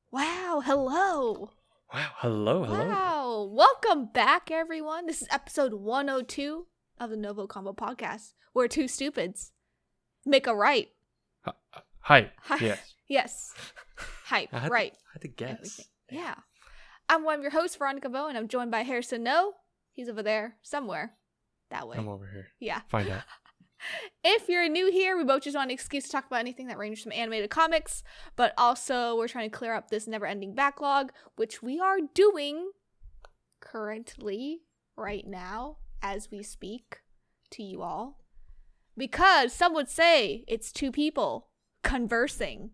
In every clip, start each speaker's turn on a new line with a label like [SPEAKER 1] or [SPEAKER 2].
[SPEAKER 1] Wow, hello.
[SPEAKER 2] Wow, hello.
[SPEAKER 1] Wow, welcome back, everyone. This is episode 102 of the NgoVo Convo podcast, where two stupids make a right.
[SPEAKER 2] Hi.
[SPEAKER 1] Hi.
[SPEAKER 2] Yes.
[SPEAKER 1] Yes. Hype, right.
[SPEAKER 2] I had to guess.
[SPEAKER 1] Everything. Yeah. I'm one of your hosts, Veronica Vo, and I'm joined by Harrison No. He's over there, somewhere. That way.
[SPEAKER 2] I'm over here.
[SPEAKER 1] Yeah.
[SPEAKER 2] Find out.
[SPEAKER 1] If you're new here, we both just want an excuse to talk about anything that ranges from animated comics, but also we're trying to clear up this never-ending backlog, which we are doing currently, right now, as we speak to you all. Because some would say it's two people conversing.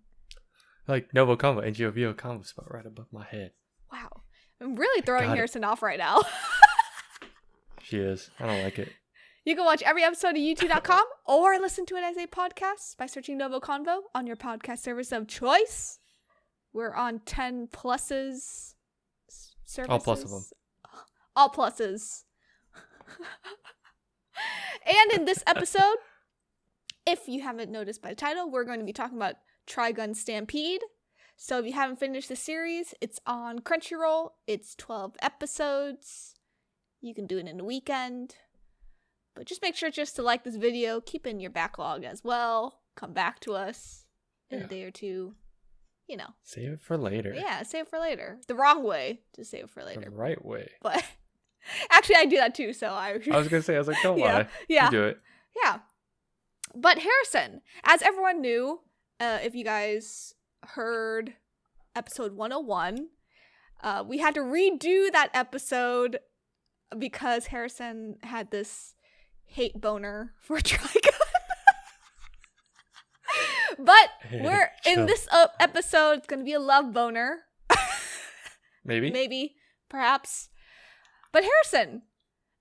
[SPEAKER 2] Like NgoVo Convo, NgoVo Convo spot right above my head.
[SPEAKER 1] Wow. I'm really throwing Harrison off right now.
[SPEAKER 2] She is. I don't like it.
[SPEAKER 1] You can watch every episode of youtube.com or listen to it as a podcast by searching NgoVo Convo on your podcast service of choice. We're on 10 pluses services.
[SPEAKER 2] All plus of them.
[SPEAKER 1] All pluses. And in this episode, if you haven't noticed by the title, we're going to be talking about Trigun Stampede. So if you haven't finished the series, it's on Crunchyroll. It's 12 episodes. You can do it in a weekend. But just make sure just to like this video, keep in your backlog as well. Come back to us in a day or two. You know.
[SPEAKER 2] Save it for later.
[SPEAKER 1] Yeah, save it for later. The wrong way to save it for later.
[SPEAKER 2] The right way.
[SPEAKER 1] But actually, I do that too, so I was
[SPEAKER 2] going to say, don't lie.
[SPEAKER 1] Yeah.
[SPEAKER 2] You do it.
[SPEAKER 1] Yeah. But Harrison, as everyone knew, if you guys heard episode 101, we had to redo that episode because Harrison had this hate boner for Trigun. But we're in this episode, it's going to be a love boner. Maybe, perhaps. But Harrison,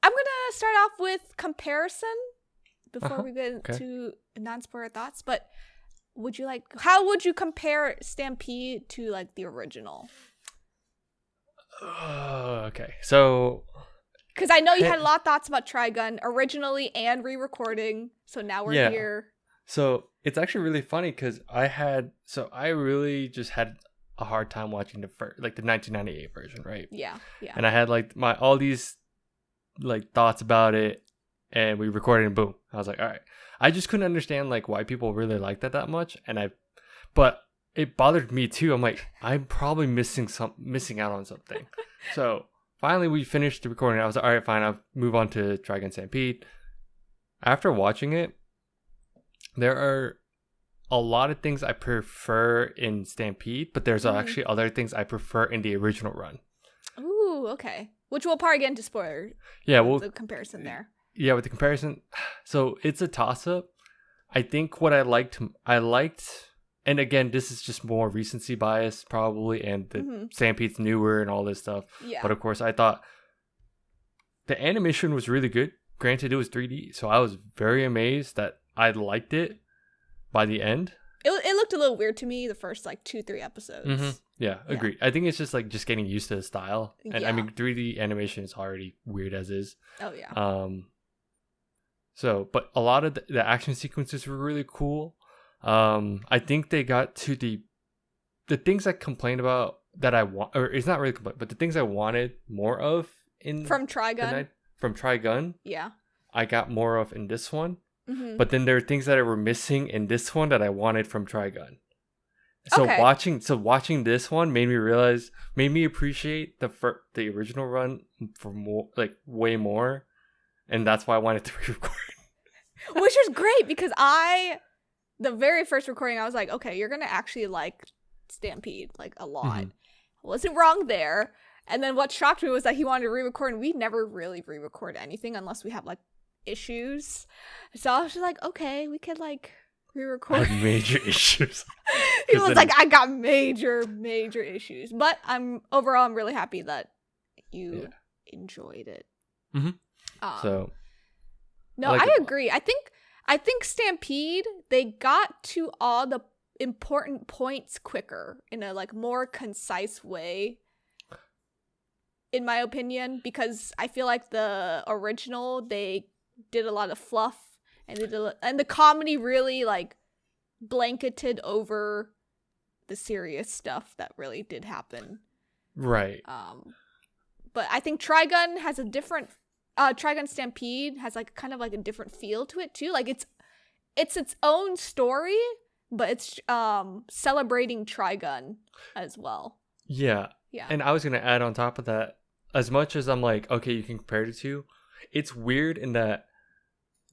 [SPEAKER 1] I'm going to start off with comparison before we get into non-spoiler thoughts. But how would you compare Stampede to like the original?
[SPEAKER 2] Okay, so
[SPEAKER 1] because I know you had a lot of thoughts about Trigun originally and re-recording, so now we're here.
[SPEAKER 2] So it's actually really funny because I really just had a hard time watching the 1998 version, right?
[SPEAKER 1] Yeah.
[SPEAKER 2] And I had all these thoughts about it, and we recorded and boom, I was like, all right. I just couldn't understand why people really liked that much, but it bothered me too. I'm like, I'm probably missing out on something. So finally, we finished the recording. I was like, all right, fine. I'll move on to Trigun Stampede. After watching it, there are a lot of things I prefer in Stampede, but there's actually other things I prefer in the original run.
[SPEAKER 1] Ooh, okay. Which we'll probably get into spoiler.
[SPEAKER 2] Yeah,
[SPEAKER 1] the comparison there.
[SPEAKER 2] Yeah, with the comparison. So it's a toss-up. I think what I liked, and again, this is just more recency bias probably, and the Stampede's newer and all this stuff.
[SPEAKER 1] Yeah.
[SPEAKER 2] But of course, I thought the animation was really good. Granted, it was 3D, so I was very amazed that I liked it by the end.
[SPEAKER 1] It looked a little weird to me the first 2-3 episodes.
[SPEAKER 2] Mm-hmm. Yeah, agreed. I think it's just just getting used to the style. And I mean, 3D animation is already weird as is.
[SPEAKER 1] Oh, yeah.
[SPEAKER 2] So, but a lot of the action sequences were really cool. I think they got to the things I complained about that I want, or it's not really complaint, but the things I wanted more of
[SPEAKER 1] from Trigun. Yeah.
[SPEAKER 2] I got more of in this one.
[SPEAKER 1] Mm-hmm.
[SPEAKER 2] But then there are things that were missing in this one that I wanted from Trigun. So watching this one made me appreciate the original run for more, way more, and that's why I wanted to re-record.
[SPEAKER 1] Which was great because the very first recording, I was like, okay, you're gonna actually like Stampede a lot.
[SPEAKER 2] Mm-hmm.
[SPEAKER 1] I wasn't wrong there. And then what shocked me was that he wanted to re-record, and we never really re-record anything unless we have issues. So I was just like, okay, we could re-record.
[SPEAKER 2] I had major issues.
[SPEAKER 1] He was like, I got major issues. But I'm really happy that you enjoyed it.
[SPEAKER 2] Mm-hmm.
[SPEAKER 1] I agree. I think Stampede, they got to all the important points quicker in a more concise way, in my opinion, because I feel like the original, they did a lot of fluff and the comedy really blanketed over the serious stuff that really did happen.
[SPEAKER 2] Right.
[SPEAKER 1] But I think Trigun has a different Trigun Stampede has like kind of like a different feel to it too. Like it's its own story, but it's celebrating Trigun as well.
[SPEAKER 2] Yeah.
[SPEAKER 1] Yeah.
[SPEAKER 2] And I was going to add on top of that, as much as I'm like, okay, you can compare the two, it's weird in that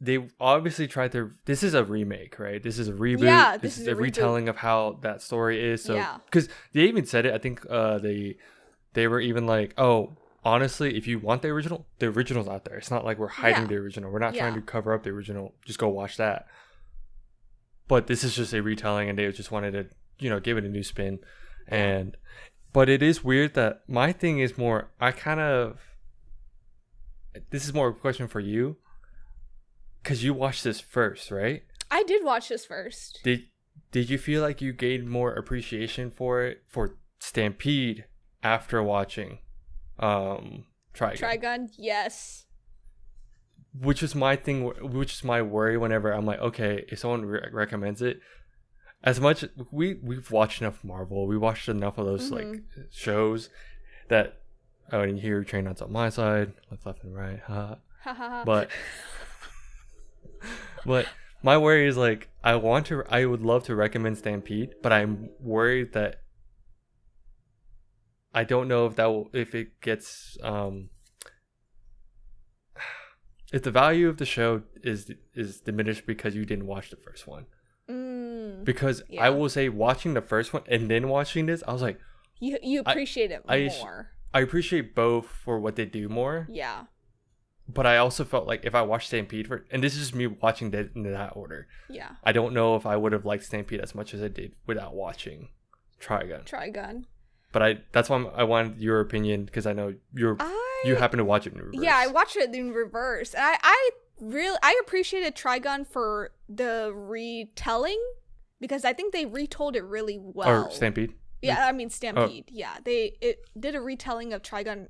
[SPEAKER 2] they obviously tried to, this is a remake, right? This is a reboot.
[SPEAKER 1] Yeah,
[SPEAKER 2] this is a retelling of how that story is. So,
[SPEAKER 1] yeah.
[SPEAKER 2] because they even said it, I think they were even like, oh, honestly, if you want the original's out there. It's not like we're hiding the original. We're not trying to cover up the original. Just go watch that. But this is just a retelling, and they just wanted to, you know, give it a new spin. But it is weird that my thing is more, this is more of a question for you, because you watched this first, right?
[SPEAKER 1] I did watch this first.
[SPEAKER 2] Did you feel like you gained more appreciation for Stampede after watching Trigun?
[SPEAKER 1] Trigun, yes.
[SPEAKER 2] Which is my thing, which is my worry whenever I'm like, okay, if someone recommends it, as much we've watched enough Marvel, we watched enough of those like shows that and here Train Nuts on my side, left and right, but my worry is like I would love to recommend Stampede, but I'm worried that I don't know if it gets if the value of the show is diminished because you didn't watch the first one. Because I will say, watching the first one and then watching this, I was like,
[SPEAKER 1] you appreciate it more.
[SPEAKER 2] I appreciate both for what they do more.
[SPEAKER 1] Yeah.
[SPEAKER 2] But I also felt like if I watched Stampede and this is just me watching that in that order.
[SPEAKER 1] Yeah.
[SPEAKER 2] I don't know if I would have liked Stampede as much as I did without watching Trigun. But that's why I wanted your opinion, because I know you happen to watch it in reverse.
[SPEAKER 1] Yeah, I watched it in reverse. And I appreciated Trigun for the retelling, because I think they retold it really well.
[SPEAKER 2] Or Stampede?
[SPEAKER 1] Yeah, I mean Stampede. Oh. Yeah, it did a retelling of Trigun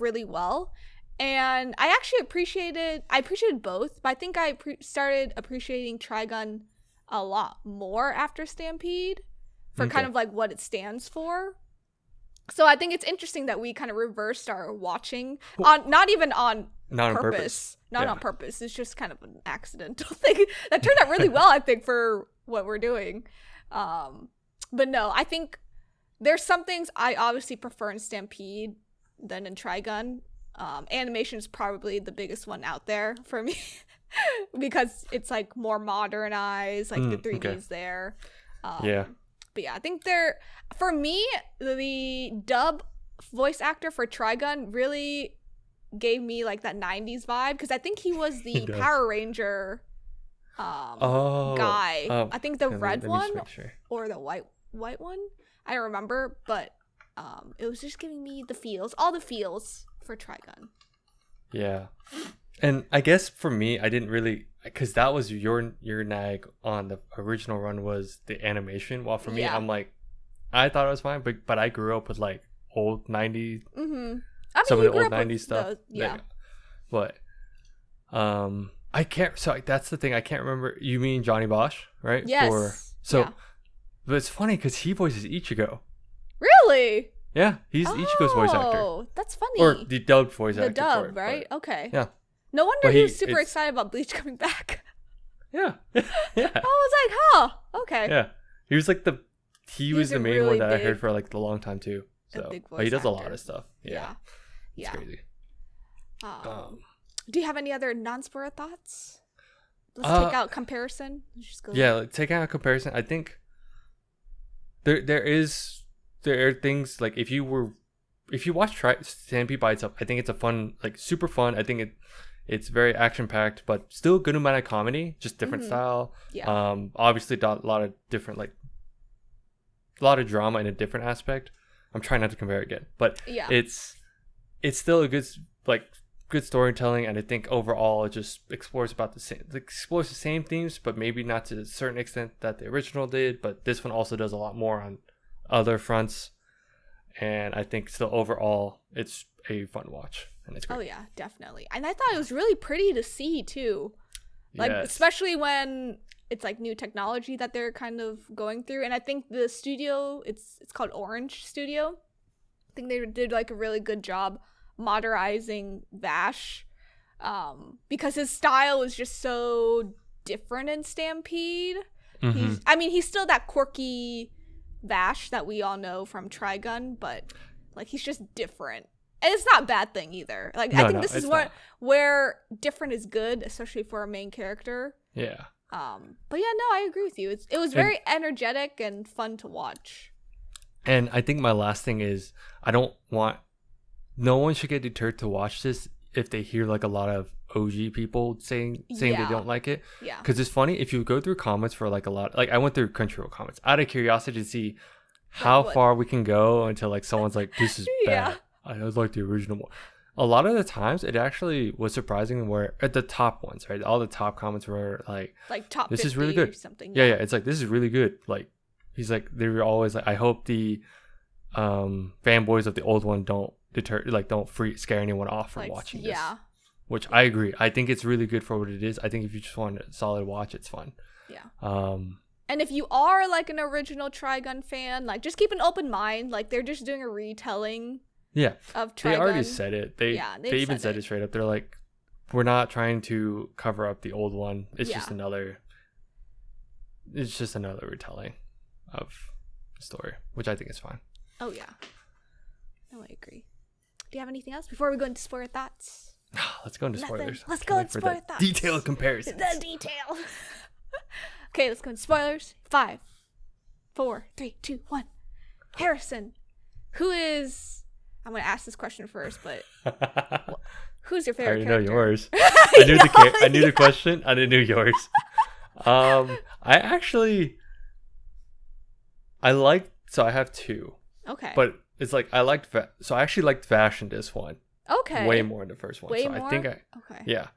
[SPEAKER 1] really well. And I actually appreciated both, but I think I started appreciating Trigun a lot more after Stampede for kind of like what it stands for. So I think it's interesting that we kind of reversed our watching on not on purpose. Not on purpose. It's just kind of an accidental thing that turned out really well, I think, for what we're doing. But no, I think there's some things I obviously prefer in Stampede than in Trigun. Animation is probably the biggest one out there for me because it's like more modernized, like the 3D's there. But yeah, I think for me, the dub voice actor for Trigun really gave me like that 90s vibe, because I think he was the Power Ranger guy. I think the red one or the white one. I don't remember, but it was just giving me all the feels for Trigun.
[SPEAKER 2] Yeah. And I guess for me, I didn't really, because that was your nag on the original run was the animation. While for me, I'm like, I thought it was fine, but I grew up with like old 90s, some of the old 90s stuff. But I can't, so that's the thing, I can't remember. You mean Johnny Bosch, right?
[SPEAKER 1] Yes.
[SPEAKER 2] But it's funny because he voices Ichigo.
[SPEAKER 1] Really?
[SPEAKER 2] Yeah, he's Ichigo's voice actor.
[SPEAKER 1] Oh, that's funny.
[SPEAKER 2] Or the dubbed voice actor.
[SPEAKER 1] The dub, right? Okay.
[SPEAKER 2] Yeah.
[SPEAKER 1] No wonder he was super excited about Bleach coming back.
[SPEAKER 2] Yeah.
[SPEAKER 1] I was like, huh, okay.
[SPEAKER 2] Yeah. He was like he was the main really one that I heard for like a long time too. So he does a lot of stuff. Yeah. It's crazy.
[SPEAKER 1] Do you have any other non-spoiler thoughts? Let's take out comparison. Let's just go
[SPEAKER 2] taking out comparison. I think there are things like if you watch Stampede by itself, I think it's a fun, like super fun. I think it's very action packed, but still a good amount of comedy, just different style. Yeah. Obviously a lot of different, like a lot of drama in a different aspect. I'm trying not to compare it again, but it's still a good storytelling, and I think overall it just explores the same themes, but maybe not to a certain extent that the original did. But this one also does a lot more on other fronts, and I think still overall it's a fun watch, and it's great.
[SPEAKER 1] Oh yeah, definitely. And I thought it was really pretty to see too. Like,
[SPEAKER 2] Yes.
[SPEAKER 1] especially when it's like new technology that they're kind of going through. And I think the studio, it's called Orange Studio. I think they did like a really good job modernizing Vash, because his style is just so different in Stampede. He's still that quirky Vash that we all know from Trigun, but like he's just different. And it's not a bad thing either. Like, I think this is where different is good, especially for a main character.
[SPEAKER 2] Yeah.
[SPEAKER 1] But yeah, no, I agree with you. It was very energetic and fun to watch.
[SPEAKER 2] And I think my last thing is, no one should get deterred to watch this if they hear like a lot of OG people saying they don't like it.
[SPEAKER 1] Yeah.
[SPEAKER 2] Because it's funny, if you go through comments for like a lot, like I went through Crunchyroll comments out of curiosity to see how far we can go until like someone's like, this is bad. I would like the original one. A lot of the times it actually was surprising where at the top ones, right? All the top comments were like
[SPEAKER 1] top
[SPEAKER 2] this
[SPEAKER 1] 50
[SPEAKER 2] is really good.
[SPEAKER 1] Or something.
[SPEAKER 2] Yeah. It's like, this is really good. Like, he's like, they were always like, I hope the fanboys of the old one don't scare anyone off from watching this. Yeah. Which I agree. I think it's really good for what it is. I think if you just want a solid watch, it's fun.
[SPEAKER 1] Yeah. And if you are like an original Trigun fan, like just keep an open mind. Like, they're just doing a retelling.
[SPEAKER 2] Yeah.
[SPEAKER 1] Of Trigun.
[SPEAKER 2] They already said it. They even said it straight up. They're like, we're not trying to cover up the old one. It's just another retelling of the story, which I think is fine.
[SPEAKER 1] Oh yeah. No, I agree. Do you have anything else before we go into spoiler thoughts?
[SPEAKER 2] Let's go into spoilers.
[SPEAKER 1] Let's go into spoiler thoughts.
[SPEAKER 2] Detailed comparison.
[SPEAKER 1] The detail. Okay, let's go into spoilers. 5, 4, 3, 2, 1. Harrison, who is... I'm going to ask this question first, but who's your favorite character?
[SPEAKER 2] I already know yours. I knew the question. I didn't know yours. So I have two. Okay. But it's like I actually liked Vash in this one.
[SPEAKER 1] Okay.
[SPEAKER 2] Way more in the first one.
[SPEAKER 1] Way
[SPEAKER 2] so
[SPEAKER 1] more?
[SPEAKER 2] I think yeah.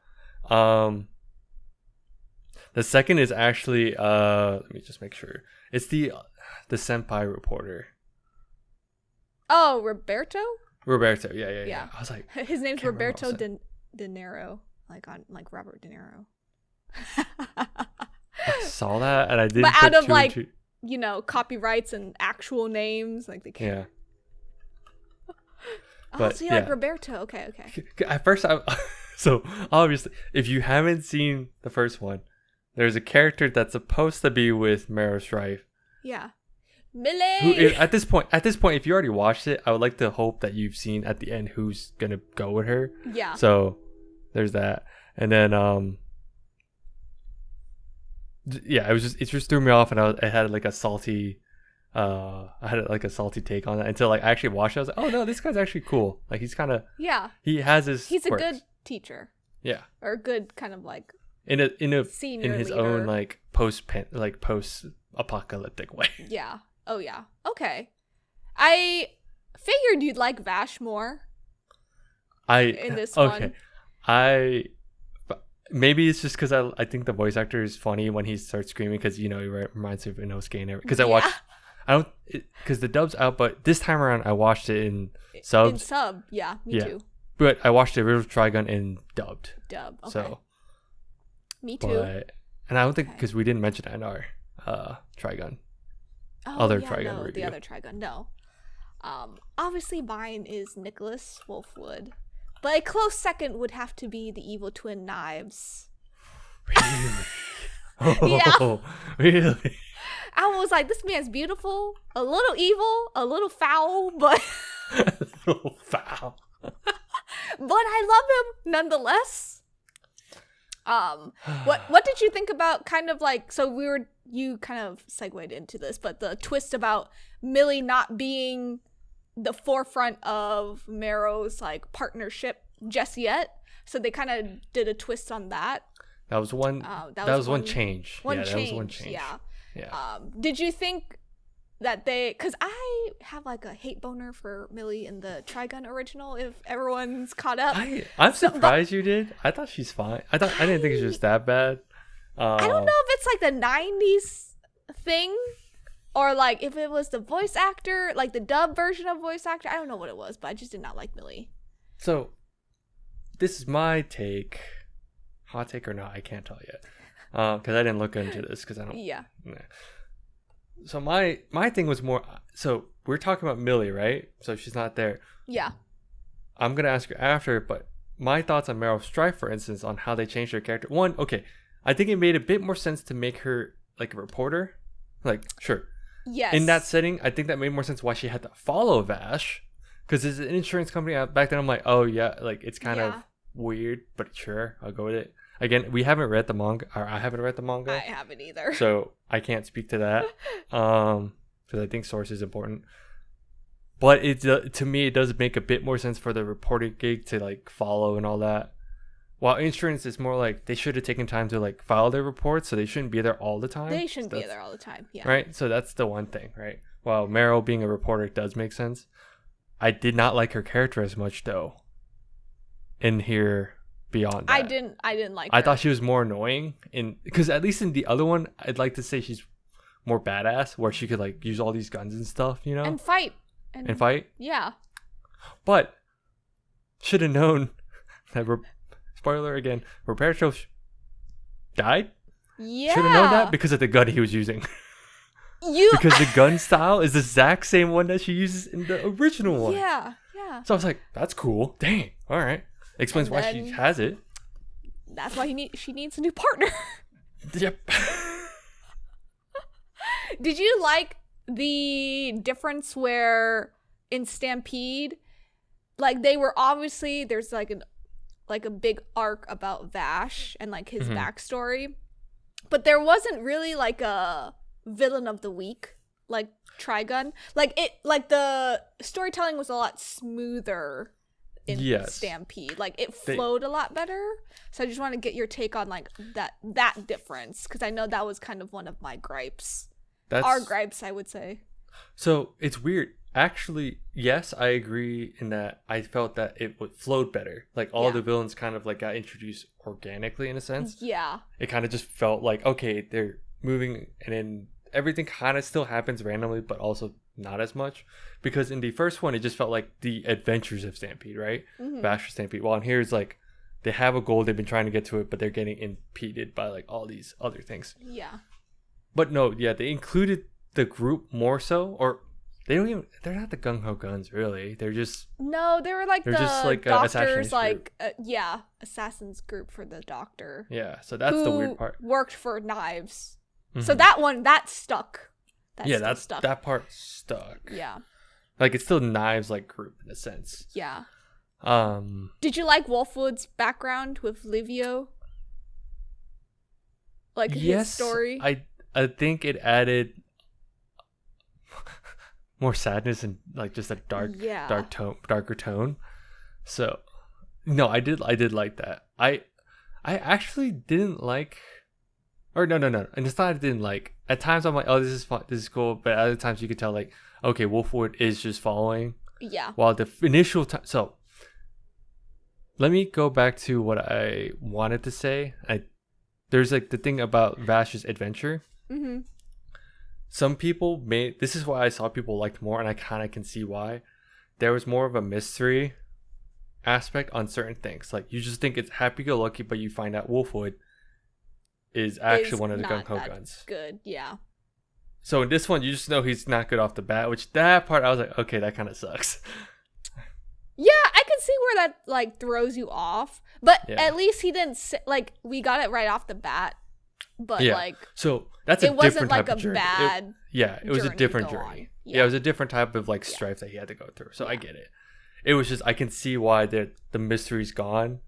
[SPEAKER 2] The second is actually let me just make sure. It's the senpai reporter.
[SPEAKER 1] Oh, Roberto,
[SPEAKER 2] yeah. I was like,
[SPEAKER 1] his name's Roberto De Niro, like Robert De Niro.
[SPEAKER 2] I saw that and I didn't.
[SPEAKER 1] But out of like, copyrights and actual names, like they can't. Yeah. So you like Roberto? Okay.
[SPEAKER 2] At first, so obviously, if you haven't seen the first one, there's a character that's supposed to be with Meryl Streep.
[SPEAKER 1] Yeah. Millie.
[SPEAKER 2] At this point, if you already watched it, I would like to hope that you've seen at the end who's gonna go with her.
[SPEAKER 1] Yeah.
[SPEAKER 2] So there's that, and then it just threw me off, and I had like a salty take on it until like I actually watched it. I was like, oh no, this guy's actually cool. Like he's kind of he has his
[SPEAKER 1] he's
[SPEAKER 2] quirks.
[SPEAKER 1] A good teacher.
[SPEAKER 2] Yeah.
[SPEAKER 1] Or a good kind of like
[SPEAKER 2] senior in his leader. Own like post apocalyptic way.
[SPEAKER 1] Yeah. Oh yeah. Okay. I figured you'd like Vash more. In this one.
[SPEAKER 2] Okay. Maybe it's just because I think the voice actor is funny when he starts screaming because he reminds me of Inosuke and everything. Because because the dub's out, but this time around I watched it in subs.
[SPEAKER 1] In sub, yeah, me too.
[SPEAKER 2] But I watched the original Trigun in dubbed.
[SPEAKER 1] Okay.
[SPEAKER 2] So.
[SPEAKER 1] Me too.
[SPEAKER 2] And I don't think because we didn't mention that in our Trigun.
[SPEAKER 1] Trigun review. The other Trigun, no. Obviously mine is Nicholas Wolfwood. But a close second would have to be the evil twin Knives.
[SPEAKER 2] Really? Really?
[SPEAKER 1] I was like, this man's beautiful, a little evil, a little foul, but
[SPEAKER 2] a little foul.
[SPEAKER 1] But I love him nonetheless. What did you think about kind of like, so you kind of segued into this, but the twist about Millie not being the forefront of Marrow's like partnership just yet. So they kind of did a twist on that.
[SPEAKER 2] That was one. That was one change.
[SPEAKER 1] That was one change. Yeah. Did you think that because I have like a hate boner for Millie in the Trigun original, if everyone's caught up.
[SPEAKER 2] I'm surprised you did. I thought she's fine. I didn't think it was just that bad.
[SPEAKER 1] I don't know if it's like the 90s thing or like if it was the voice actor, like the dub version of voice actor. I don't know what it was, but I just did not like Millie.
[SPEAKER 2] So this is my take hot take or not, I can't tell yet. Because I didn't look into this because I don't.
[SPEAKER 1] Yeah.
[SPEAKER 2] Nah. So my thing was more. So we're talking about Millie, right? So she's not there.
[SPEAKER 1] Yeah.
[SPEAKER 2] I'm gonna ask her after, but my thoughts on Meryl Streep, for instance, on how they changed her character. One, okay, I think it made a bit more sense to make her like a reporter. Like, sure.
[SPEAKER 1] Yes.
[SPEAKER 2] In that setting, I think that made more sense why she had to follow Vash. Because as an insurance company back then, I'm like, oh yeah, like it's kind of weird, but sure, I'll go with it. Again, we haven't read the manga, or I haven't read the manga.
[SPEAKER 1] I haven't either.
[SPEAKER 2] So I can't speak to that. Because I think source is important. But to me, it does make a bit more sense for the reporting gig to like follow and all that. While insurance is more like they should have taken time to like file their reports, so they shouldn't be there all the time.
[SPEAKER 1] They shouldn't be there all the time. Yeah.
[SPEAKER 2] Right. So that's the one thing, right? While Meryl being a reporter does make sense. I did not like her character as much though. In here, beyond that,
[SPEAKER 1] I didn't like her.
[SPEAKER 2] I thought she was more annoying because at least in the other one, I'd like to say she's more badass, where she could like use all these guns and stuff, you know,
[SPEAKER 1] and fight.
[SPEAKER 2] And fight.
[SPEAKER 1] Yeah.
[SPEAKER 2] But should have known that. Spoiler again. Roberto died.
[SPEAKER 1] Yeah.
[SPEAKER 2] Should have known that because of the gun he was using. Because the gun style is the exact same one that she uses in the original one.
[SPEAKER 1] Yeah. Yeah.
[SPEAKER 2] So I was like, that's cool. Dang. All right. Explains why she has it.
[SPEAKER 1] That's why she needs a new partner.
[SPEAKER 2] Yep.
[SPEAKER 1] Did you like the difference where in Stampede, like they were obviously there's like a big arc about Vash and like his backstory, but there wasn't really like a villain of the week like Trigun. Like the storytelling was a lot smoother in Stampede. Like it flowed a lot better. So I just want to get your take on like that difference, because I know that was kind of one of my gripes. Our gripes, I would say.
[SPEAKER 2] So it's weird. Actually, yes, I agree in that I felt that it flowed better. Like all the villains kind of like got introduced organically in a sense.
[SPEAKER 1] Yeah.
[SPEAKER 2] It kind of just felt like, okay, they're moving and then everything kind of still happens randomly, but also not as much. Because in the first one, it just felt like the adventures of Stampede, right? Vash Stampede. While in here, it's like they have a goal, they've been trying to get to it, but they're getting impeded by like all these other things.
[SPEAKER 1] Yeah.
[SPEAKER 2] But no, yeah, they included the group more so, or they're not the gung ho guns really. They're just
[SPEAKER 1] they were like
[SPEAKER 2] just like
[SPEAKER 1] doctors, like assassins group for the doctor.
[SPEAKER 2] Yeah, so that's the weird part.
[SPEAKER 1] Worked for knives, so that stuck. Stuck.
[SPEAKER 2] That part stuck.
[SPEAKER 1] Yeah,
[SPEAKER 2] like it's still knives like group in a sense.
[SPEAKER 1] Yeah. Did you like Wolfwood's background with Livio? Like his story.
[SPEAKER 2] I think it added more sadness and like just a darker tone. So no, I did like that. I actually didn't like, or no. And it's not I didn't like. At times I'm like, oh, this is fun, this is cool. But at other times you could tell like, okay, Wolfwood is just following.
[SPEAKER 1] Yeah.
[SPEAKER 2] While the initial time, so let me go back to what I wanted to say. There's like the thing about Vash's adventure.
[SPEAKER 1] Mm-hmm.
[SPEAKER 2] Some people this is why I saw people liked more, and I kind of can see why. There was more of a mystery aspect on certain things. Like you just think it's happy-go-lucky, but you find out Wolfwood is actually one of the gung-ho guns.
[SPEAKER 1] Good, yeah.
[SPEAKER 2] So in this one, you just know he's not good off the bat, which that part I was like, okay, that kind of sucks.
[SPEAKER 1] Yeah, I can see where that like throws you off, but at least he didn't like we got it right off the bat. But like,
[SPEAKER 2] so that's a different type of journey. It was a different journey. Yeah, it was a different type of like strife that he had to go through. So I get it. It was just I can see why the mystery's gone.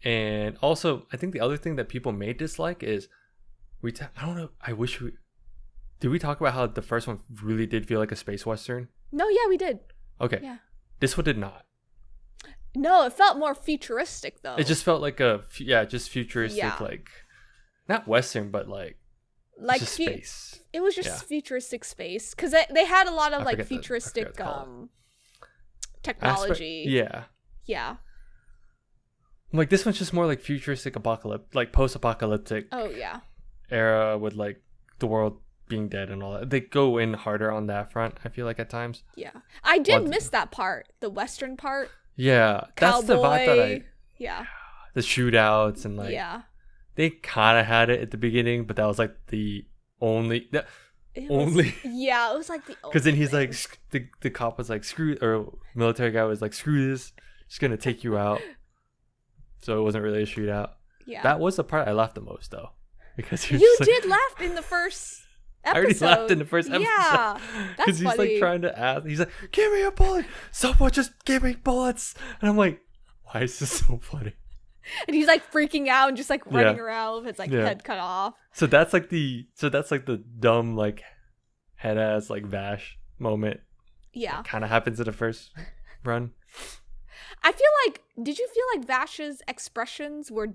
[SPEAKER 2] And also, I think the other thing that people may dislike is I don't know. Did we talk about how the first one really did feel like a space western?
[SPEAKER 1] No, yeah, we did.
[SPEAKER 2] Okay. Yeah. This one did not.
[SPEAKER 1] No, it felt more futuristic though.
[SPEAKER 2] It just felt like just futuristic, like not western, but like just space.
[SPEAKER 1] It was just futuristic space because they had a lot of like futuristic technology. Yeah.
[SPEAKER 2] Like this one's just more like futuristic like post-apocalyptic.
[SPEAKER 1] Oh yeah.
[SPEAKER 2] Era with like the world being dead and all that. They go in harder on that front, I feel like at times.
[SPEAKER 1] Yeah. I did miss that part, the western part.
[SPEAKER 2] Yeah.
[SPEAKER 1] Cowboy.
[SPEAKER 2] That's the vibe that the shootouts and like they kind of had it at the beginning, but that was like the only
[SPEAKER 1] it was like the
[SPEAKER 2] because then he's
[SPEAKER 1] thing.
[SPEAKER 2] like the cop was like screw, or military guy was like screw this, just gonna take you out. So it wasn't really a shootout.
[SPEAKER 1] Yeah,
[SPEAKER 2] that was the part I laughed the most though, because
[SPEAKER 1] you did laugh in the first episode.
[SPEAKER 2] I already laughed in the first episode.
[SPEAKER 1] Yeah,
[SPEAKER 2] because he's like trying to ask. He's like, "Give me a bullet! Someone just give me bullets!" And I'm like, "Why is this so funny?"
[SPEAKER 1] And he's like freaking out and just like running around with his like head cut off.
[SPEAKER 2] So that's like the dumb like head ass like Vash moment.
[SPEAKER 1] Yeah,
[SPEAKER 2] kind of happens in the first run.
[SPEAKER 1] I feel like, did you feel like Vash's expressions were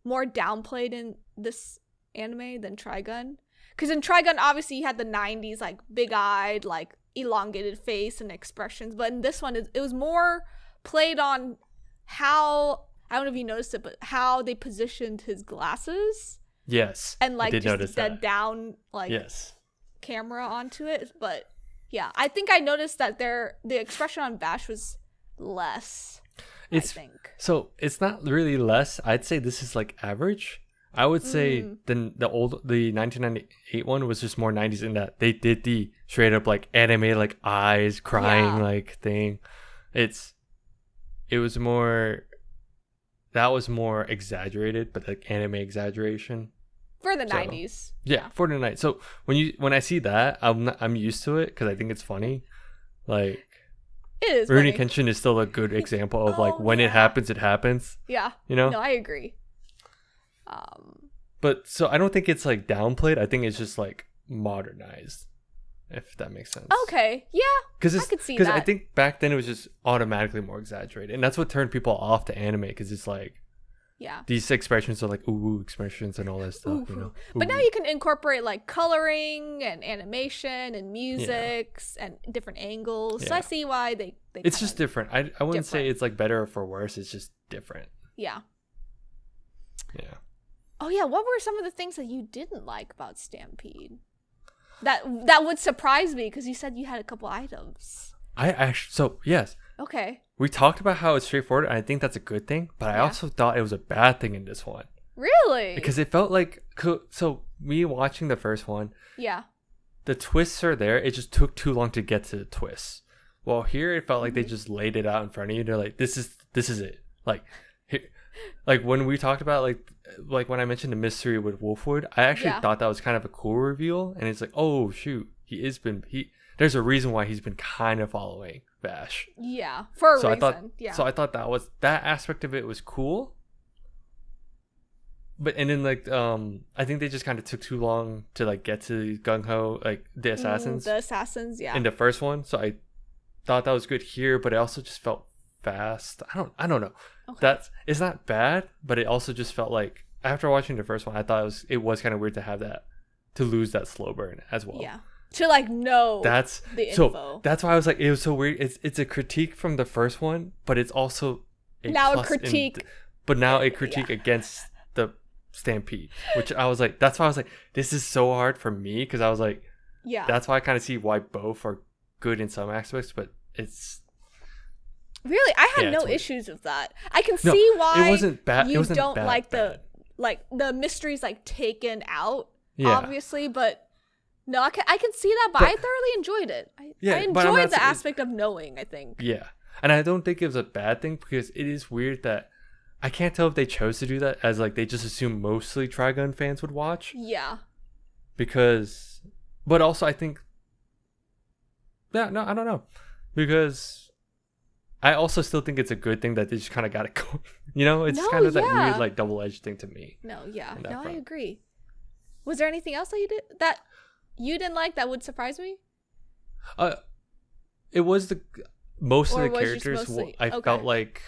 [SPEAKER 1] more downplayed in this anime than Trigun? Because in Trigun, obviously, you had the 90s, like, big-eyed, like, elongated face and expressions. But in this one, it was more played on how, I don't know if you noticed it, but how they positioned his glasses.
[SPEAKER 2] Yes.
[SPEAKER 1] And, like, just
[SPEAKER 2] dead
[SPEAKER 1] down, like, camera onto it. But, yeah, I think I noticed that the expression on Vash was less, I think.
[SPEAKER 2] So, it's not really less. I'd say this is, like, average. I would say the 1998 one was just more 90s in that they did the straight up like anime like eyes crying like thing. It was more, that was more exaggerated, but like anime exaggeration
[SPEAKER 1] for the 90s.
[SPEAKER 2] Yeah, for the night. So when I see that, I'm used to it because I think it's funny. Like
[SPEAKER 1] it is.
[SPEAKER 2] Rurouni Kenshin is still a good example of like when it happens, it happens.
[SPEAKER 1] Yeah.
[SPEAKER 2] You know?
[SPEAKER 1] No, I agree.
[SPEAKER 2] But so I don't think it's like downplayed. I think it's just like modernized, if that makes sense.
[SPEAKER 1] Okay, yeah, I could see that.
[SPEAKER 2] Because I think back then it was just automatically more exaggerated, and that's what turned people off to anime. Because it's like, these expressions are like ooh expressions and all that stuff, you know.
[SPEAKER 1] But now you can incorporate like coloring and animation and music and different angles. So I see why they
[SPEAKER 2] it's just different. I wouldn't say it's like better or for worse. It's just different.
[SPEAKER 1] Yeah.
[SPEAKER 2] Yeah.
[SPEAKER 1] Oh yeah, what were some of the things that you didn't like about Stampede? That would surprise me because you said you had a couple items.
[SPEAKER 2] Yes.
[SPEAKER 1] Okay.
[SPEAKER 2] We talked about how it's straightforward, and I think that's a good thing. But I also thought it was a bad thing in this one.
[SPEAKER 1] Really?
[SPEAKER 2] Because it felt like me watching the first one.
[SPEAKER 1] Yeah.
[SPEAKER 2] The twists are there. It just took too long to get to the twists. Well, here it felt like they just laid it out in front of you. They're like, this is it. Like. Like when we talked about like when I mentioned the mystery with Wolfwood, I actually thought that was kind of a cool reveal, and it's like, oh shoot, there's a reason why he's been kind of following Vash.
[SPEAKER 1] Yeah, for a reason.
[SPEAKER 2] So I thought that aspect of it was cool. But and then like I think they just kind of took too long to like get to Gung Ho, like the assassins. In the first one, so I thought that was good here, but it also just felt fast. I don't know. Okay. It's not bad, but it also just felt like after watching the first one, I thought it was kind of weird to have that, to lose that slow burn as well.
[SPEAKER 1] Yeah. To like know the info.
[SPEAKER 2] So that's why I was like, it was so weird. It's a critique from the first one, but it's also
[SPEAKER 1] a critique.
[SPEAKER 2] But now a critique against the Stampede, which I was like, that's why I was like, this is so hard for me, because I was like, that's why I kind of see why both are good in some aspects, but it's.
[SPEAKER 1] Really, I had no issues with that. I can see why
[SPEAKER 2] it wasn't bad.
[SPEAKER 1] You don't like the mysteries like taken out, obviously, but no, I can see that. But I thoroughly enjoyed it. I enjoyed the aspect of knowing, I think.
[SPEAKER 2] Yeah, and I don't think it was a bad thing, because it is weird that I can't tell if they chose to do that as like they just assumed mostly Trigun fans would watch.
[SPEAKER 1] Yeah.
[SPEAKER 2] But also I think. Yeah, no, I don't know, because. I also still think it's a good thing that they just kind of got it going. You know, it's kind of that weird, like, double-edged thing to me.
[SPEAKER 1] I agree. Was there anything else that you didn't like that would surprise me?
[SPEAKER 2] It was most of the characters. I felt like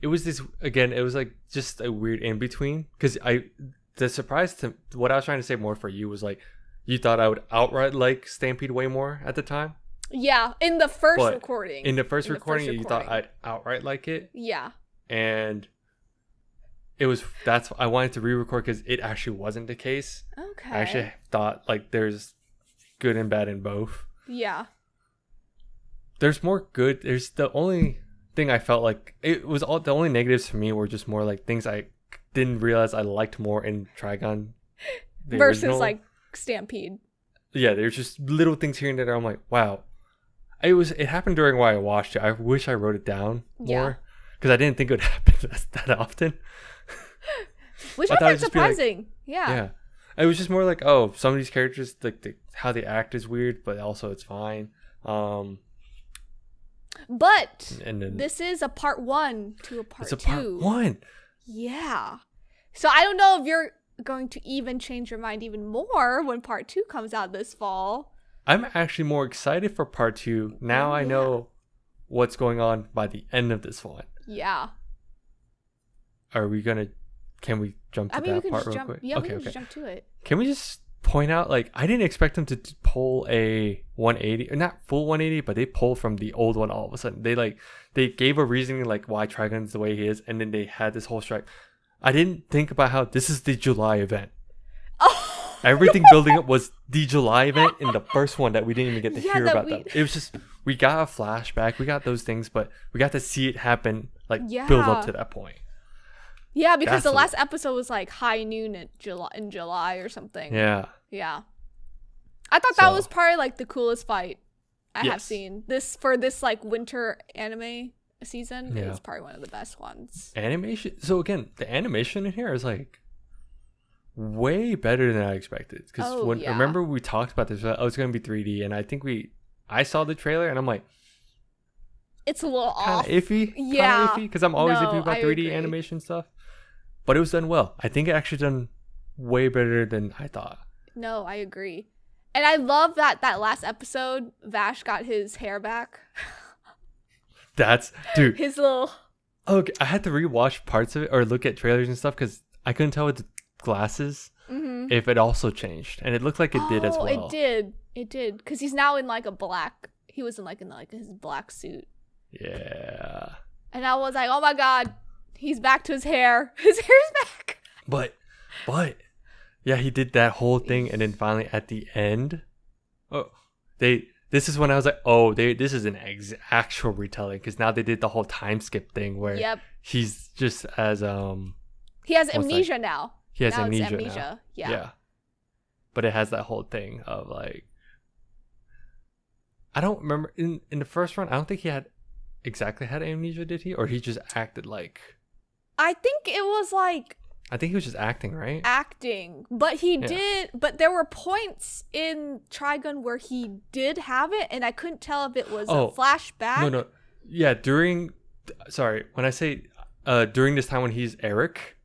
[SPEAKER 2] it was this again. It was like just a weird in between, because the surprise to what I was trying to say more for you was like you thought I would outright like Stampede way more at the time.
[SPEAKER 1] Yeah, in the first recording.
[SPEAKER 2] In the first recording, you thought I'd outright like it.
[SPEAKER 1] Yeah.
[SPEAKER 2] And I wanted to re-record because it actually wasn't the case.
[SPEAKER 1] Okay.
[SPEAKER 2] I actually thought like there's good and bad in both.
[SPEAKER 1] Yeah.
[SPEAKER 2] There's more good. There's the only thing I felt like it was all the only negatives for me were just more like things I didn't realize I liked more in Trigun
[SPEAKER 1] versus
[SPEAKER 2] original.
[SPEAKER 1] like Stampede.
[SPEAKER 2] Yeah, there's just little things here and there. I'm like, wow. It happened during while I watched it. I wish I wrote it down more because I didn't think it would happen that often.
[SPEAKER 1] Which I find surprising. Like,
[SPEAKER 2] yeah. It was just more like, oh, some of these characters, like how they act is weird, but also it's fine.
[SPEAKER 1] But
[SPEAKER 2] and then,
[SPEAKER 1] this is a part 1 to a part 2.
[SPEAKER 2] It's a part 1.
[SPEAKER 1] Yeah. So I don't know if you're going to even change your mind even more when part 2 comes out this fall.
[SPEAKER 2] I'm actually more excited for part 2. Now I know what's going on by the end of this one.
[SPEAKER 1] Yeah.
[SPEAKER 2] Can we jump to that part real quick?
[SPEAKER 1] Yeah, we can just jump to it.
[SPEAKER 2] Can we just point out, like, I didn't expect them to pull a 180, or not full 180, but they pulled from the old one all of a sudden. They gave a reasoning like why Trigun's the way he is, and then they had this whole strike. I didn't think about how this is the July event.
[SPEAKER 1] Oh.
[SPEAKER 2] Everything building up was the July event in the first one that we didn't even get to hear about that. It was just, we got a flashback, we got those things, but we got to see it happen, build up to that point.
[SPEAKER 1] Yeah, because the last episode was like high noon in July or something.
[SPEAKER 2] Yeah.
[SPEAKER 1] Yeah. I thought that was probably like the coolest fight I have seen. This like winter anime season, it was probably one of the best ones.
[SPEAKER 2] Animation. So again, the animation in here is like way better than I expected. Because remember we talked about this, it's going to be 3D, and I think I saw the trailer and I'm like,
[SPEAKER 1] it's a little
[SPEAKER 2] kind of iffy.
[SPEAKER 1] Yeah.
[SPEAKER 2] Kind of iffy, because I'm always iffy about 3D animation stuff. But it was done well. I think it actually done way better than I thought.
[SPEAKER 1] No, I agree. And I love that last episode, Vash got his hair back.
[SPEAKER 2] Dude.
[SPEAKER 1] His little...
[SPEAKER 2] Okay, I had to rewatch parts of it or look at trailers and stuff because I couldn't tell with the glasses if it also changed. And it looked like it did as well.
[SPEAKER 1] It did. It did. Because he's now in like a black... He was in like his black suit.
[SPEAKER 2] Yeah.
[SPEAKER 1] And I was like, oh my God, he's back to his hair. His hair's back.
[SPEAKER 2] But... Yeah, he did that whole thing, and then finally at the end, this is when I was like, this is an actual retelling, because now they did the whole time skip thing where he's just as
[SPEAKER 1] he has amnesia now.
[SPEAKER 2] He has amnesia
[SPEAKER 1] now.
[SPEAKER 2] Yeah. But it has that whole thing of like, I don't remember in the first one. I don't think he had amnesia, did he? Or he just acted like?
[SPEAKER 1] I think it was like.
[SPEAKER 2] I think he was just acting, right?
[SPEAKER 1] Acting. But he did, but there were points in Trigun where he did have it, and I couldn't tell if it was a flashback.
[SPEAKER 2] No. Yeah, when I say during this time when he's Eric.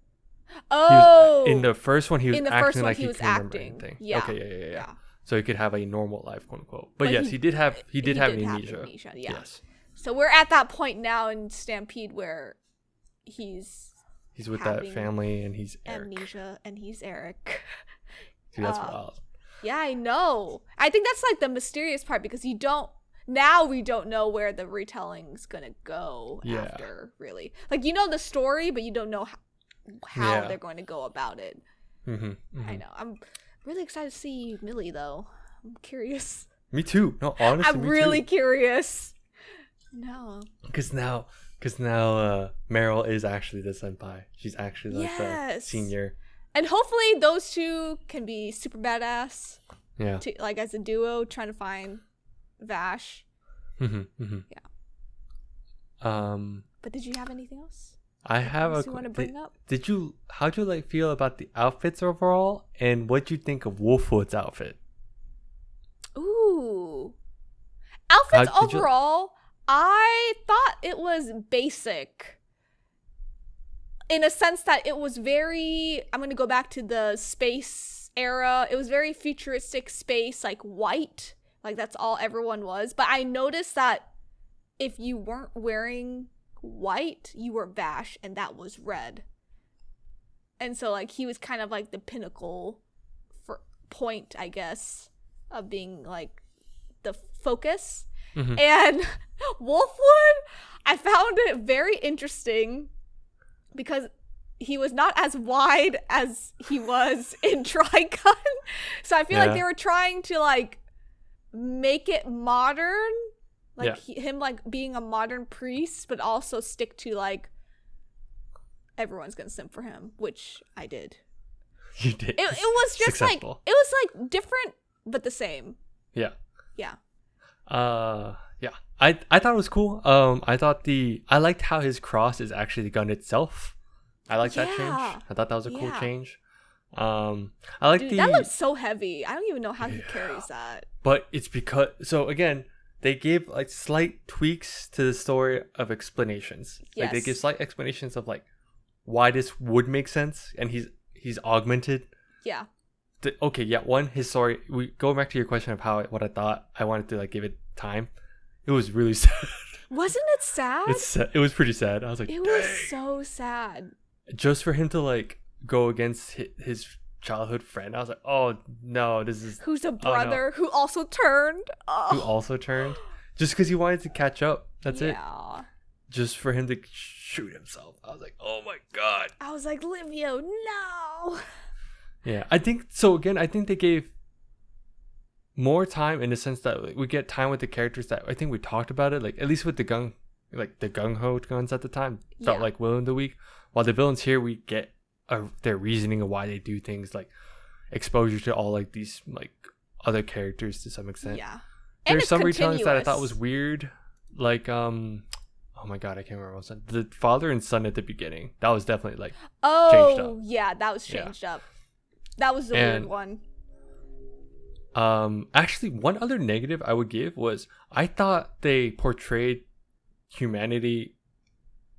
[SPEAKER 2] In the first one, he was acting like he couldn't remember anything.
[SPEAKER 1] Yeah.
[SPEAKER 2] Okay, yeah. So he could have a normal life, quote unquote. But yes, he did have amnesia.
[SPEAKER 1] Yeah.
[SPEAKER 2] Yes.
[SPEAKER 1] So we're at that point now in Stampede where he's
[SPEAKER 2] with that family, and he's Eric.
[SPEAKER 1] Amnesia, and he's Eric.
[SPEAKER 2] See, that's wild.
[SPEAKER 1] Yeah, I know. I think that's like the mysterious part, because we don't know where the retelling's gonna go after, really. Like, you know the story, but you don't know how they're going to go about it. I know. I'm really excited to see Millie, though. I'm curious.
[SPEAKER 2] Me too. No, honestly,
[SPEAKER 1] I'm really curious. No.
[SPEAKER 2] Because now Meryl is actually the senpai. She's actually like the senior.
[SPEAKER 1] And hopefully those two can be super badass.
[SPEAKER 2] Yeah.
[SPEAKER 1] Like as a duo trying to find Vash.
[SPEAKER 2] Yeah.
[SPEAKER 1] But did you have anything else?
[SPEAKER 2] I have
[SPEAKER 1] you want to bring up?
[SPEAKER 2] How'd you feel about the outfits overall, and what'd you think of Wolfwood's outfit?
[SPEAKER 1] Ooh. Outfits overall, I thought it was basic. In a sense that it was very, I'm going to go back to the space era. It was very futuristic space, like white. Like that's all everyone was. But I noticed that if you weren't wearing white, you were Vash, and that was red. And so like he was kind of like the pinnacle point, I guess, of being like the focus. And Wolfwood, I found it very interesting because he was not as wide as he was in Trigun. So I feel like they were trying to like make it modern, Like him like being a modern priest, but also stick to like everyone's gonna simp for him, which I did.
[SPEAKER 2] You did.
[SPEAKER 1] It was just
[SPEAKER 2] successful.
[SPEAKER 1] it was like different but the same.
[SPEAKER 2] Yeah.
[SPEAKER 1] Yeah.
[SPEAKER 2] Yeah. I thought it was cool. I liked how his cross is actually the gun itself. I like that change. I thought that was a cool change. I like
[SPEAKER 1] that looks so heavy. I don't even know how he carries that.
[SPEAKER 2] But it's because again, they gave like slight tweaks to the story of explanations.
[SPEAKER 1] Yes.
[SPEAKER 2] Like they give slight explanations of like why this would make sense, and he's augmented.
[SPEAKER 1] Yeah.
[SPEAKER 2] His story. We go back to your question of what I thought. I wanted to like give it time. It was really sad.
[SPEAKER 1] Wasn't it sad?
[SPEAKER 2] It was pretty sad. I was like,
[SPEAKER 1] it was so sad.
[SPEAKER 2] Just for him to like go against his childhood friend, I was like, oh no, this is
[SPEAKER 1] who's a brother who also turned.
[SPEAKER 2] Just because he wanted to catch up. That's it.
[SPEAKER 1] Yeah.
[SPEAKER 2] Just for him to shoot himself. I was like, oh my god.
[SPEAKER 1] I was like, Livio, no.
[SPEAKER 2] Yeah, I think so. Again, I think they gave more time in the sense that like, we get time with the characters that I think we talked about it. Like at least with the gung ho guns at the time felt like Will and the Weak. While the villains here, we get their reasoning of why they do things, like exposure to all like these like other characters to some extent.
[SPEAKER 1] Yeah,
[SPEAKER 2] there's some retellings that I thought was weird, like oh my god, I can't remember what was that. The father and son at the beginning. That was definitely like changed up.
[SPEAKER 1] Yeah, that was changed up. That was a weird one.
[SPEAKER 2] Actually, one other negative I would give was I thought they portrayed humanity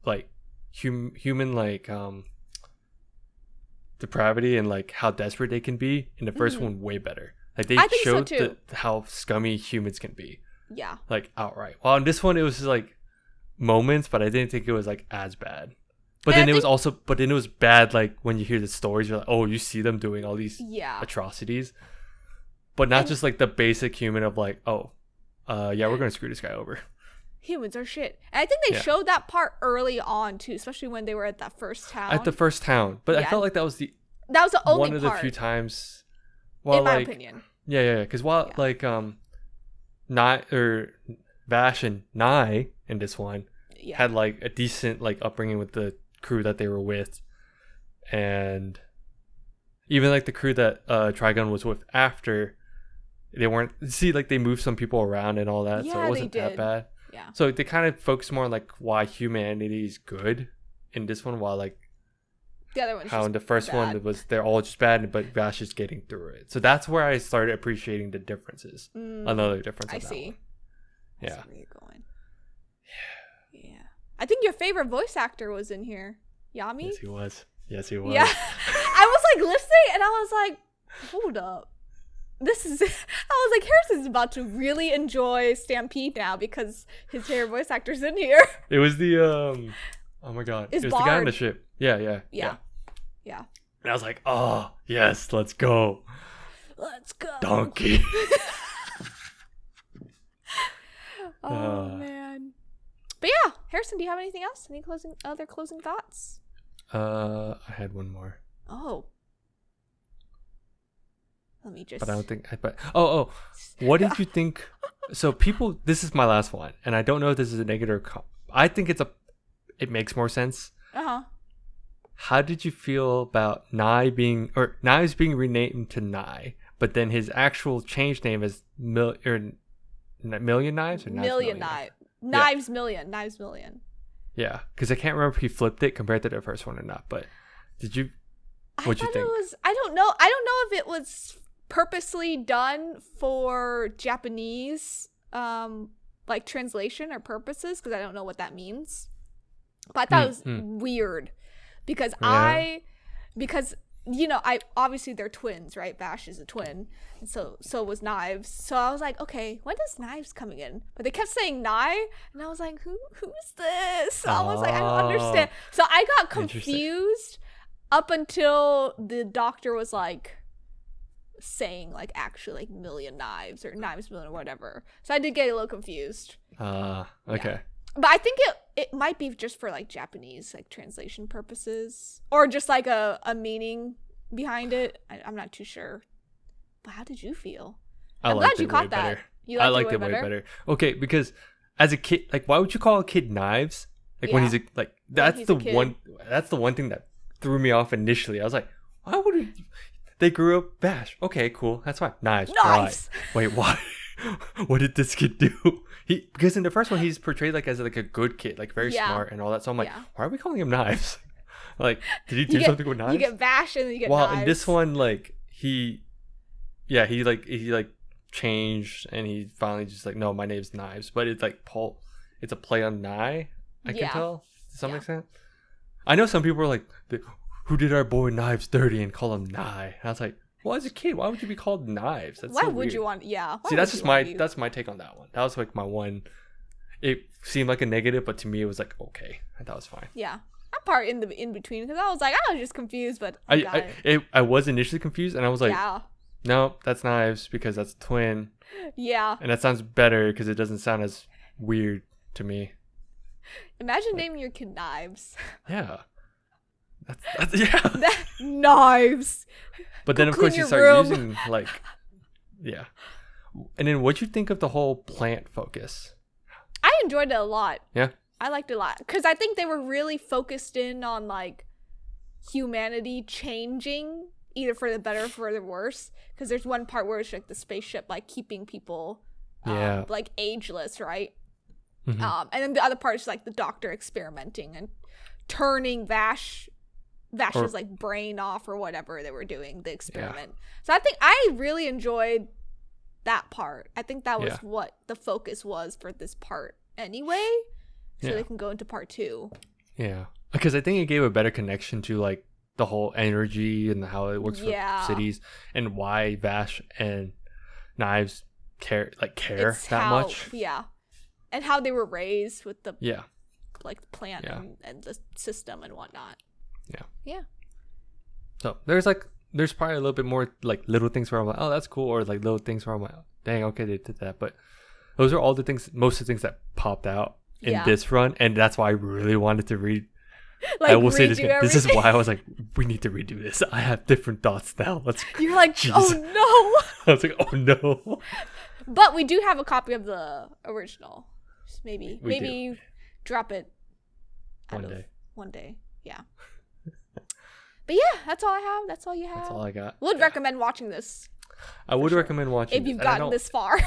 [SPEAKER 2] like human like depravity and like how desperate they can be in the first one way better. Like they showed how scummy humans can be.
[SPEAKER 1] Yeah.
[SPEAKER 2] Like outright. Well, in this one it was just, like moments, but I didn't think it was like as bad. But then it was bad like when you hear the stories, you're like, oh, you see them doing all these atrocities. But not just like the basic human of like, oh, we're gonna screw this guy over.
[SPEAKER 1] Humans are shit. And I think they showed that part early on too, especially when they were at that first town.
[SPEAKER 2] At the first town. But I felt like that was the
[SPEAKER 1] only
[SPEAKER 2] one of the few times in
[SPEAKER 1] my opinion.
[SPEAKER 2] Yeah. Because like Vash and Nye in this one had like a decent like upbringing with the crew that they were with. And even like the crew that Trigun was with after, they weren't like they moved some people around and all that, so it wasn't that bad.
[SPEAKER 1] Yeah.
[SPEAKER 2] So they kind of focus more on like why humanity is good in this one, while like
[SPEAKER 1] the other one,
[SPEAKER 2] how in the first one it was they're all just bad, but Vash is getting through it. So that's where I started appreciating the differences. Another difference.
[SPEAKER 1] I see.
[SPEAKER 2] One.
[SPEAKER 1] Yeah. I see where you're going. Yeah. I think your favorite voice actor was in here. Yami?
[SPEAKER 2] Yes, he was.
[SPEAKER 1] Yeah. I was like listening and I was like, hold up. I was like, Harrison's about to really enjoy Stampede now because his favorite voice actor's in here.
[SPEAKER 2] It was the oh my god. It was the guy on the ship. Yeah.
[SPEAKER 1] And
[SPEAKER 2] I was like, oh yes, let's go.
[SPEAKER 1] Let's go.
[SPEAKER 2] Donkey.
[SPEAKER 1] Oh man. But yeah, Harrison, do you have anything else? Any other closing thoughts?
[SPEAKER 2] I had one more.
[SPEAKER 1] Oh. Let me just.
[SPEAKER 2] But I don't think. What did you think? So people, this is my last one, and I don't know if this is a negative. I think it makes more sense. How did you feel about Nye's being renamed to Nye, but then his actual change name is Million Knives or
[SPEAKER 1] Million Knives? Knives Million.
[SPEAKER 2] Yeah, because I can't remember if he flipped it compared to the first one or not. But did you? What'd you think?
[SPEAKER 1] I don't know. I don't know if it was purposely done for Japanese like translation or purposes, because I don't know what that means. But I thought it was weird because because I obviously they're twins, right? Vash is a twin, and so was Knives. So I was like, okay, when does Knives coming in? But they kept saying Nye, and I was like, who is this? So I was like, I don't understand. So I got confused up until the doctor was like saying like actually like Million Knives or Knives Million or whatever. So I did get a little confused.
[SPEAKER 2] Okay. Yeah.
[SPEAKER 1] But I think it might be just for like Japanese like translation purposes or just like a meaning behind it. I'm not too sure. But how did you feel? I'm glad you caught that.
[SPEAKER 2] I liked it way better. Okay, because as a kid, like, why would you call a kid Knives? Like when he's like, that's
[SPEAKER 1] he's
[SPEAKER 2] the
[SPEAKER 1] a kid.
[SPEAKER 2] one. That's the one thing that threw me off initially. I was like, why would it? They grew up Bash. Okay, cool. That's fine. Knives.
[SPEAKER 1] Knives.
[SPEAKER 2] Why? Wait, why? What did this kid do? Because in the first one he's portrayed like as like a good kid, like very smart and all that. So I'm like, why are we calling him Knives? Like, did he do something with knives?
[SPEAKER 1] You get Bash and then you get
[SPEAKER 2] Well,
[SPEAKER 1] Knives.
[SPEAKER 2] in this one, like he changed and he finally just like, no, my name's Knives, but it's like Paul. It's a play on Nye. I can tell to some extent. I know some people are like, who did our boy Knives dirty and call him Nye? And I was like, well, as a kid, why would you be called Knives? That's
[SPEAKER 1] why
[SPEAKER 2] so
[SPEAKER 1] would
[SPEAKER 2] weird.
[SPEAKER 1] you want? Yeah.
[SPEAKER 2] See, that's just that's my take on that one. That was like my one. It seemed like a negative, but to me, it was like okay. I thought it was fine.
[SPEAKER 1] Yeah, that part in between because I was just confused, but
[SPEAKER 2] I was initially confused, and I was like,
[SPEAKER 1] yeah,
[SPEAKER 2] no, that's Knives because that's a twin.
[SPEAKER 1] Yeah.
[SPEAKER 2] And that sounds better because it doesn't sound as weird to me.
[SPEAKER 1] Imagine naming your kid Knives.
[SPEAKER 2] Yeah. That's yeah.
[SPEAKER 1] Knives.
[SPEAKER 2] But then of course you start using like, yeah. And then what'd you think of the whole plant focus?
[SPEAKER 1] I enjoyed it a lot.
[SPEAKER 2] Yeah.
[SPEAKER 1] I liked it a lot because I think they were really focused in on like humanity changing either for the better or for the worse. Because there's one part where it's like the spaceship like keeping people like ageless, right?
[SPEAKER 2] Mm-hmm.
[SPEAKER 1] And then the other part is like the doctor experimenting and turning Vash's like brain off or whatever they were doing the experiment. Yeah. So I think I really enjoyed that part. I think that was what the focus was for this part anyway. So they can go into part 2.
[SPEAKER 2] Yeah. Because I think it gave a better connection to like the whole energy and how it works for cities and why Vash and Knives care that much.
[SPEAKER 1] Yeah. And how they were raised with the like the plant and the system and whatnot.
[SPEAKER 2] Yeah.
[SPEAKER 1] Yeah.
[SPEAKER 2] So there's probably a little bit more like little things where I'm like, oh, that's cool, or like little things where I'm like, dang, okay, they did that. But those are all the things, most of the things that popped out in this run, and that's why I really wanted to read. Like, I will say this again. This is why I was like, we need to redo this. I have different thoughts now.
[SPEAKER 1] You're like, oh no.
[SPEAKER 2] I was like, oh no.
[SPEAKER 1] But we do have a copy of the original. Just maybe drop it one day. Yeah. But yeah, that's all I have. That's all you have.
[SPEAKER 2] That's all I got.
[SPEAKER 1] Would recommend watching this.
[SPEAKER 2] I would recommend watching
[SPEAKER 1] if you've gotten this far.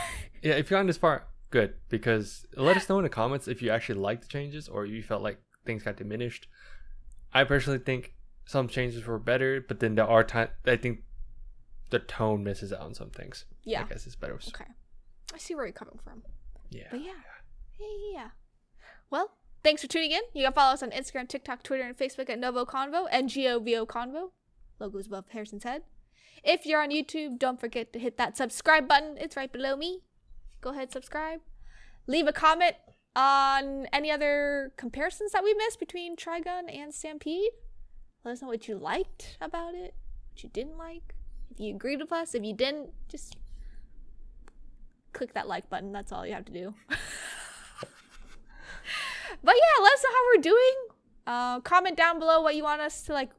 [SPEAKER 2] Yeah, if you've gotten this far, good. Because let us know in the comments if you actually liked the changes or you felt like things got diminished. I personally think some changes were better, but then there are times I think the tone misses out on some things.
[SPEAKER 1] Yeah.
[SPEAKER 2] I guess it's better.
[SPEAKER 1] Okay. I see where you're coming from.
[SPEAKER 2] Yeah.
[SPEAKER 1] But yeah. Well, thanks for tuning in. You can follow us on Instagram, TikTok, Twitter, and Facebook at NgoVo Convo, NgoVo Convo. Logo's above Harrison's head. If you're on YouTube, don't forget to hit that subscribe button. It's right below me. Go ahead, subscribe. Leave a comment on any other comparisons that we missed between Trigun and Stampede. Let us know what you liked about it, what you didn't like. If you agreed with us, if you didn't, just click that like button. That's all you have to do. But yeah, let us know how we're doing. Comment down below what you want us to like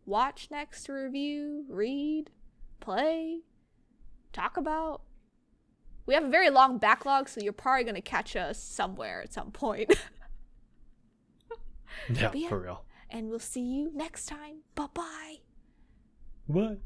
[SPEAKER 1] watch next, review, read, play, talk about. We have a very long backlog, so you're probably going to catch us somewhere at some point.
[SPEAKER 2] Yeah, for real.
[SPEAKER 1] And we'll see you next time. Bye-bye.
[SPEAKER 2] Bye.